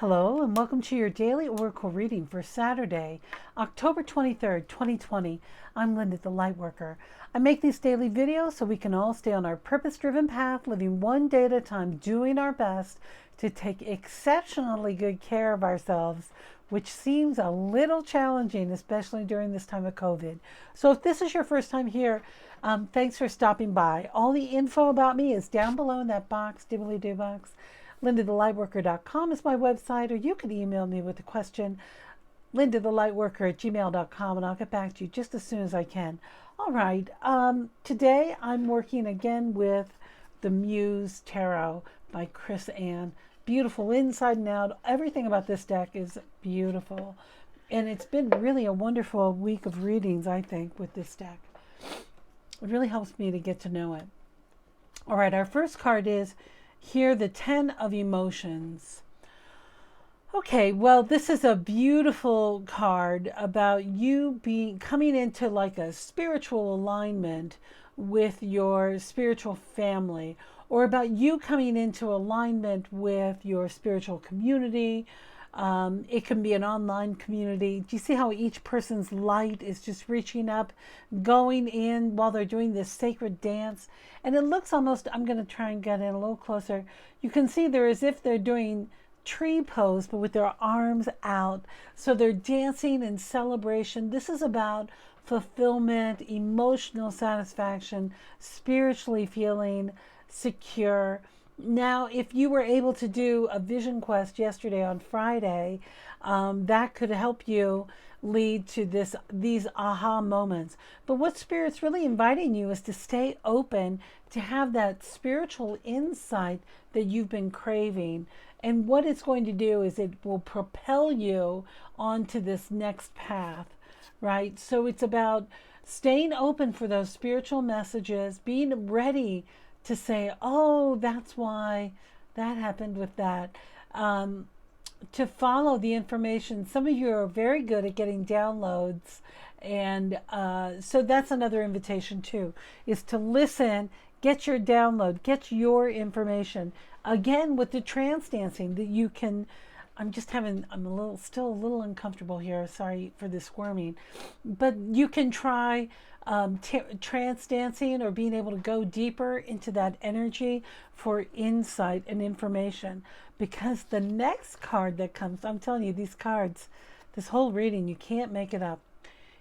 Hello and welcome to your daily oracle reading for Saturday, October 23rd, 2020. I'm Linda the Lightworker. I make these daily videos so we can all stay on our purpose-driven path, living one day at a time, doing our best to take exceptionally good care of ourselves, which seems a little challenging, especially during this time of COVID. So if this is your first time here, thanks for stopping by. All the info about me is down below in that box, dibbly-doo box. LindaTheLightWorker.com is my website, or you can email me with a question, LindaTheLightWorker@gmail.com, and I'll get back to you just as soon as I can. All right, today I'm working again with the Muse Tarot by Chris Ann. Beautiful inside and out. Everything about this deck is beautiful. And it's been really a wonderful week of readings, I think, with this deck. It really helps me to get to know it. All right, our first card is here, the 10 of Emotions. Okay, well, this is a beautiful card about you coming into like a spiritual alignment with your spiritual family, or about you coming into alignment with your spiritual community. It can be an online community. Do you see how each person's light is just reaching up, going in while they're doing this sacred dance? And it looks almost, I'm going to try and get in a little closer. You can see they're as if they're doing tree pose, but with their arms out. So they're dancing in celebration. This is about fulfillment, emotional satisfaction, spiritually feeling secure. Now, if you were able to do a vision quest yesterday on Friday, that could help you lead to these aha moments. But what Spirit's really inviting you is to stay open, to have that spiritual insight that you've been craving. And what it's going to do is it will propel you onto this next path, right? So it's about staying open for those spiritual messages, being ready to say, oh, that's why that happened with that. To follow the information. Some of you are very good at getting downloads. And so that's another invitation too, is to listen, get your download, get your information. Again, with the trance dancing that you can, I'm still a little uncomfortable here. Sorry for the squirming. But you can try trance dancing, or being able to go deeper into that energy for insight and information. Because the next card that comes, I'm telling you, these cards, this whole reading, you can't make it up.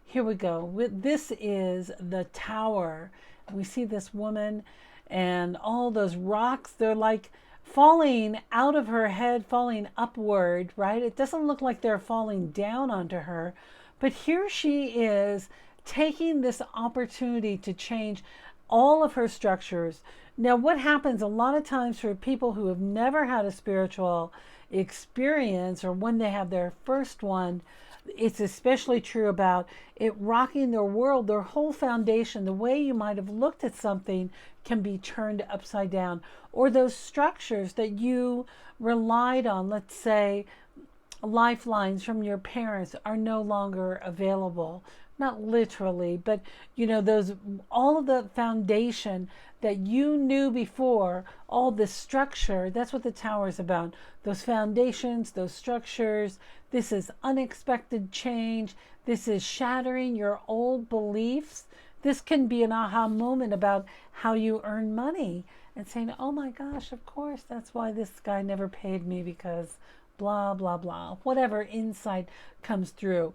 Here we go. This is the Tower. We see this woman and all those rocks, they're like falling out of her head, falling upward, right? It doesn't look like they're falling down onto her, but here she is taking this opportunity to change all of her structures. Now, what happens a lot of times for people who have never had a spiritual experience, or when they have their first one, it's especially true about it rocking their world. Their whole foundation, the way you might have looked at something, can be turned upside down. Or those structures that you relied on, let's say lifelines from your parents, are no longer available. Not literally, but you know, all of the foundation that you knew before, all the structure, that's what the Tower is about. Those foundations, those structures. This is unexpected change. This is shattering your old beliefs. This can be an aha moment about how you earn money and saying, oh my gosh, of course, that's why this guy never paid me, because blah, blah, blah. Whatever insight comes through.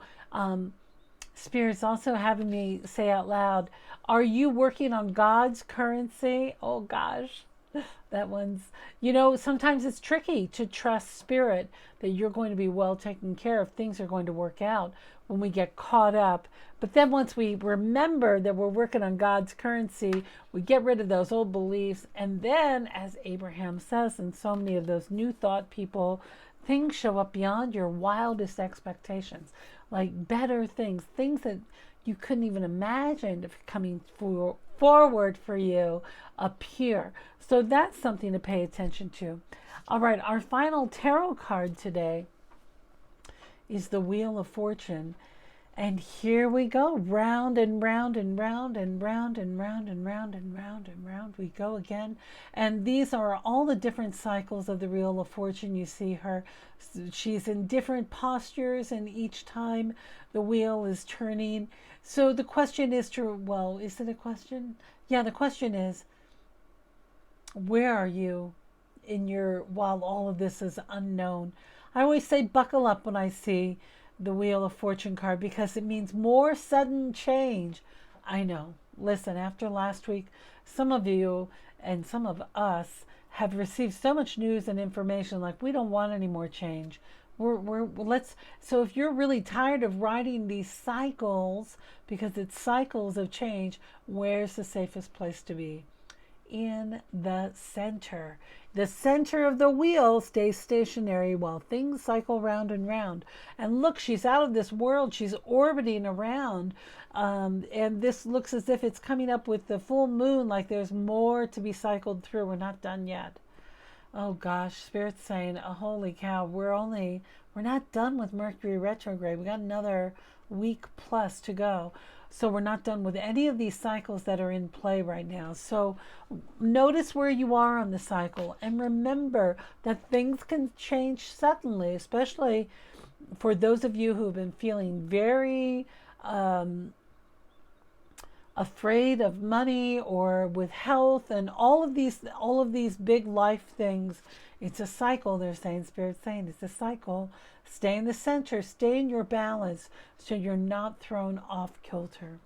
Spirit's also having me say out loud, are you working on God's currency? Oh gosh, that one's, you know, sometimes it's tricky to trust Spirit that you're going to be well taken care of. Things are going to work out when we get caught up. But then once we remember that we're working on God's currency, we get rid of those old beliefs. And then, as Abraham says, and so many of those new thought people, things show up beyond your wildest expectations. Like better things that you couldn't even imagine coming forward for you appear. So that's something to pay attention to. All right, our final tarot card today is the Wheel of Fortune. And here we go, round and round and round and round and round and round and round and round we go again. And these are all the different cycles of the Wheel of Fortune. You see her, she's in different postures, and each time the wheel is turning. So the question is well, is it a question? Yeah, the question is, where are you while all of this is unknown? I always say buckle up when I see the Wheel of Fortune card, because it means more sudden change. I know. Listen, after last week, some of you and some of us have received so much news and information, like we don't want any more change. So if you're really tired of riding these cycles, because it's cycles of change, where's the safest place to be? In the center. The center of the wheel stays stationary while things cycle round and round. And look, she's out of this world. She's orbiting around. And this looks as if it's coming up with the full moon, like there's more to be cycled through. We're not done yet. Oh gosh, Spirit's saying, oh, holy cow, we're not done with Mercury retrograde. We got another week plus to go. So we're not done with any of these cycles that are in play right now. So notice where you are on the cycle, and remember that things can change suddenly, especially for those of you who have been feeling very afraid of money or with health and all of these big life things. It's a cycle, they're saying. Spirit's saying it's a cycle. Stay in the center, stay in your balance, so you're not thrown off kilter.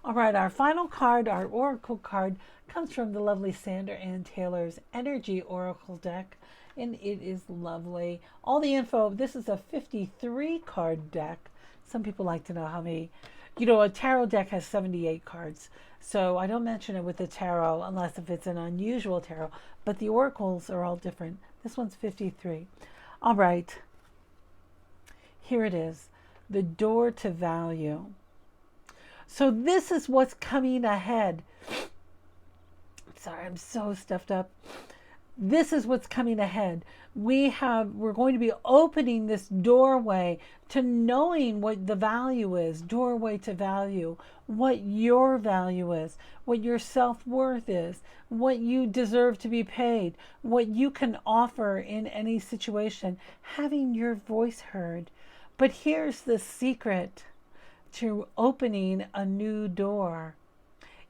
All right, our final card, our oracle card, comes from the lovely Sandra Ann Taylor's Energy Oracle deck, and it is lovely. All the info, this is a 53 card deck. Some people like to know how many. A tarot deck has 78 cards, so I don't mention it with the tarot unless if it's an unusual tarot, but the oracles are all different. This one's 53. All right, here it is, the door to value. So this is what's coming ahead. Sorry, I'm so stuffed up. This is what's coming ahead. We're going to be opening this doorway to knowing what the value is, doorway to value, what your value is, what your self-worth is, what you deserve to be paid, what you can offer in any situation, having your voice heard. But here's the secret to opening a new door.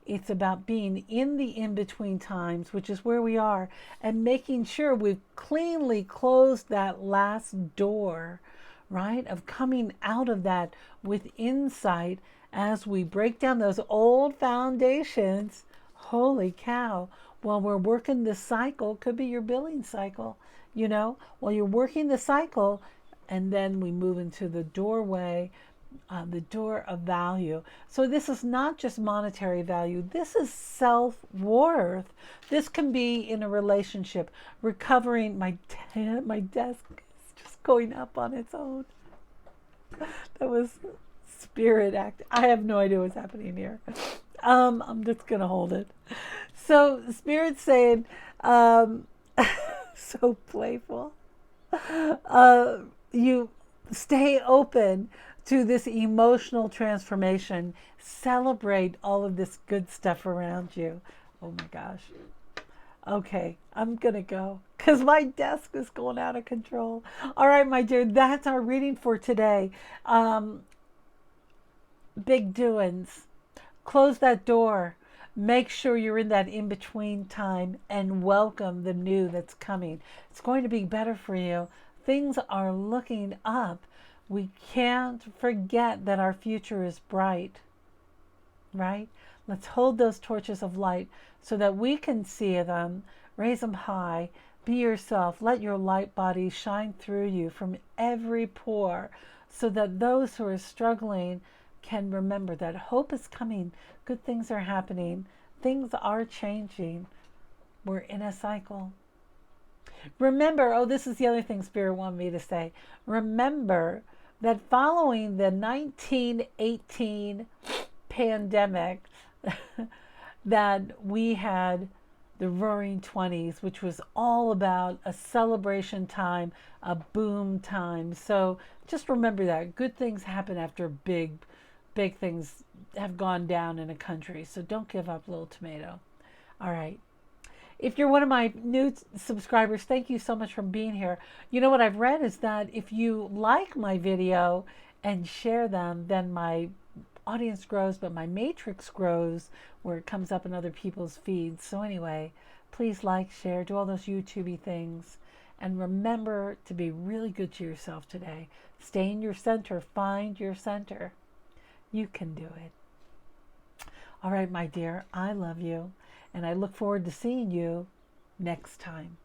It's about being in the in-between times, which is where we are, and making sure we've cleanly closed that last door, right? Of coming out of that with insight as we break down those old foundations. Holy cow. While we're working the cycle, could be your billing cycle, while you're working the cycle, and then we move into the doorway, the door of value. So this is not just monetary value. This is self-worth. This can be in a relationship, recovering. My desk is just going up on its own. That was spirit act. I have no idea what's happening here. I'm just going to hold it. So Spirit's saying, so playful. You stay open to this emotional transformation. Celebrate all of this good stuff around you. Oh my gosh. Okay, I'm gonna go because my desk is going out of control. All right, my dear, that's our reading for today. Big doings. Close that door. Make sure you're in that in-between time and welcome the new that's coming. It's going to be better for you. Things are looking up. We can't forget that our future is bright, right? Let's hold those torches of light so that we can see them, raise them high, be yourself, let your light body shine through you from every pore so that those who are struggling can remember that hope is coming, good things are happening, things are changing. We're in a cycle. Remember, this is the other thing Spirit wanted me to say. Remember that following the 1918 pandemic, that we had the Roaring 20s, which was all about a celebration time, a boom time. So just remember that good things happen after big big things have gone down in a country. So don't give up, little tomato. All right. If you're one of my new subscribers, thank you so much for being here. You know what I've read is that if you like my video and share them, then my audience grows, but my matrix grows where it comes up in other people's feeds. So anyway, please like, share, do all those YouTubey things. And remember to be really good to yourself today. Stay in your center. Find your center. You can do it. All right, my dear, I love you. And I look forward to seeing you next time.